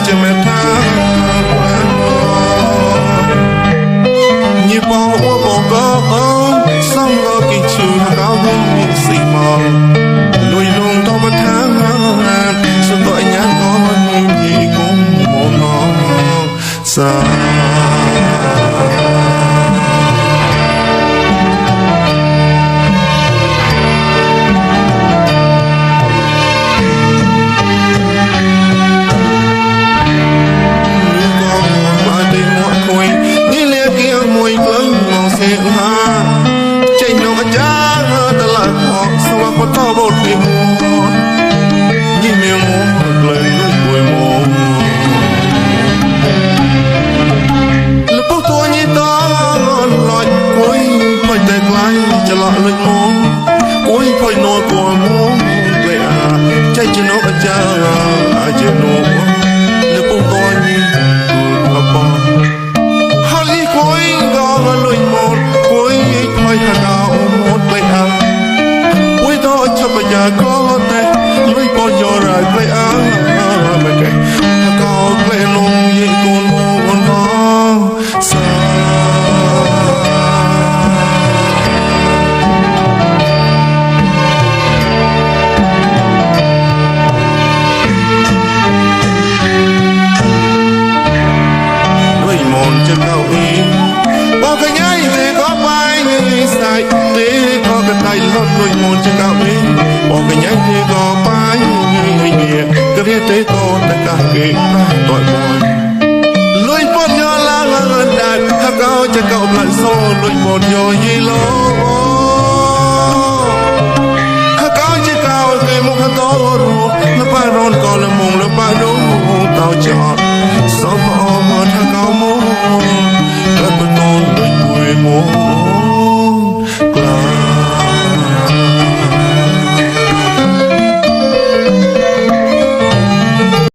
จะไม่ท้ายี่ปองว่าบอกก็ส่งก็กิชื่อเขาไม่มีสิ่งมองลุยลงต้องมาทางสุดตัวยังก็มีที่คงมองน้องสาHãy subscribe cho kênh Ghiền Mì Gõ để không bỏ lỡ